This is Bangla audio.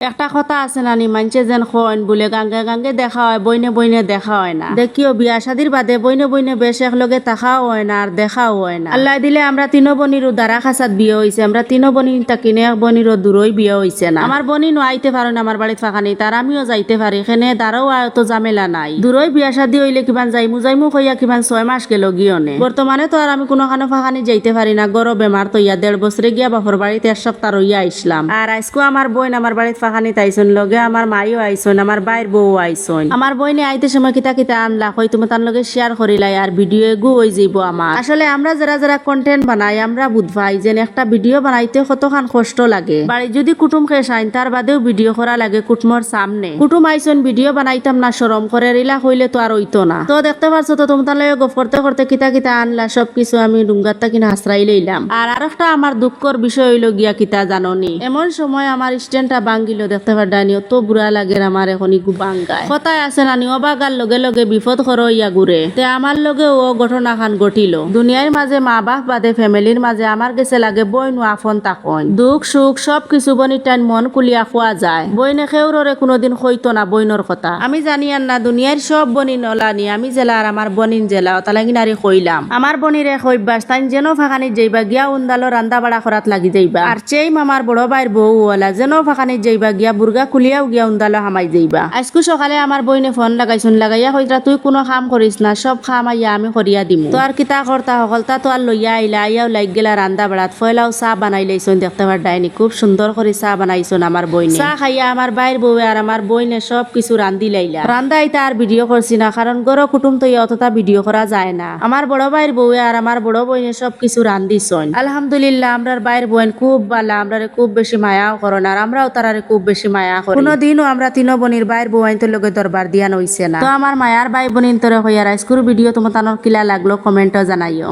একটা কথা আছে নানি মানছে যেন খোন বলে গাঙ্গে গাঙ্গে দেখা হয় বইনে বইনে দেখা হয় না দেখিও বিয়া শাদির বাদে বইনে বইনে বেশ একলগে তাকাও হয় না আর দেখাও হয় না আল্লাহ দিলে আমরা তিনো বনিরও দ্বারা খাসাত বিয়ে হয়েছে আমরা তিনো বনি তাকিনে এক বনিরও দূরই বিয়ে হয়েছে না আমার বনি নো আইতে পারে না আমার বাড়িতে ফাঁকা নেই তার আমিও যাইতে পারি এখানে দ্বারাও এত ঝামেলা নাই দূরই বিয়া শাদি হইলে কিমান যাইমু কইয়া কিমান 6 মাস গেল গিয়নে বর্তমানে তো আর আমি কোনোখানে ফাঁকা নেই যাইতে পারি না গরো বেমার তো ইয়া 1.5 বছরে গিয়া বাপর বাড়িতে 1 সপ্তাহ রইয়া আইসলাম আর আজকে আমার বোন আমার বাড়িতে ফাঁকানি তাইছন লগে আমার মাইও আইছন আমার বাইর বউ আইছন আমার বইনে আইতে সময় কিতা কিতা আনলা কই তুমি তার লগে শেয়ার করিলাই আর ভিডিও গু হই যাইব আমার আসলে আমরা যারা যারা কন্টেন্ট বানাই আমরা বুঝবাই যে একটা ভিডিও বানাইতে কতখান কষ্ট লাগে বাড়ি যদি কুটুম খেস আইন তার বাদেও ভিডিও করা লাগে কুটুমর সামনে কুটুম আইছন ভিডিও বানাইতাম না শরম করে রিলা হইলে তো আর হইতো না তো দেখতে পারছো তো তুমি তার লগে গপ করতে করতে কিতা কিতা আনলা সবকিছু আমি ডুঙ্গারটা কিনা হাসরাই লইলাম আর আরেকটা আমার দুঃখর বিষয় হইল গিয়া কিতা জাননি এমন সময় আমার স্ট্যান্ডটা ভাঙ্গিল দেখতে পারডানি অত বুড়া লাগে আমার এখন ইগু বাঙ্গায় কথায় আছে নানি অবাগার লগে লগে বিপদ করো ইয়া ঘুরে তে আমার লগে ও ঘটনা খান ঘটিল দুনিয়ার মাঝে মা বাপ বাদে ফ্যামিলির মাঝে আমার গেছে লাগে বইন আফন তাকন দুঃখ সুখ সব কিছু বনি টাইম মন কুলিয়া খোয়া যায় বইনে খেউররে কোনোদিন হইতো না বইনর কথা আমি জানি আর না দুনিয়ার সব বনি নলানি আমি জেলা আর আমার বনিন জেলা তালাগি নারী কইলাম আমার বনিরে কইবাস তাই যেন ফাঁকানি যাইবা গিয়া উন্দালো রান্দা বাড়া করাত লাগি যাইবা আর চেই মামার বড় ভাইয়ের বউ ওলা যেন ফাঁকানি যাইবা গিয়া বুর্গা খুলিয়াও গিয়া উন্দালো হামাই যাইবা আজকু সকালে আমার বইনে ফোন লাগাইছুন লাগাইয়া কইরা তুই কোনো কাম করিস না সব কাম আইয়া আমি করিয়া দিমু তো আর কিতা করতা সকলতা তো আর লইয়া আইলা আইয়াও লাগ গেলা রান্দা বাড়াত ফয়লাও চা বানাই লাইছুন দেখতে পার ডাইনি খুব সুন্দর করে চা বানাইছুন আমার বইনে চা খাইয়া আমার বাইর বউ আর আমার বইনে সব কিছু রান্ধি লাইলা রান্দা আইতা আর ভিডিও করছি না কারণ গরো কুটুম তো অতটা ভিডিও করা যায় না আমার বড় ভাইয়ের বউ আর আমার বড় বইনে সব কিছু রান্ধিছুন আলহামদুলিল্লাহ আমরার বাইর বোন খুব ভালো আমরারে খুব বেশি মায়াও করন আর আমরাও তারারে খুব বেশি মায়া করি কোনোদিনও আমরা তিনো বনির বাইর বউ আইনতে লগে দরবার দিয়া নইছে না তো আমার মায়ার ভাই বোনিন তোরে হইয়া রাইস্কুর ভিডিও তোমার তানোর কিলা লাগলো কমেন্টও জানাইও।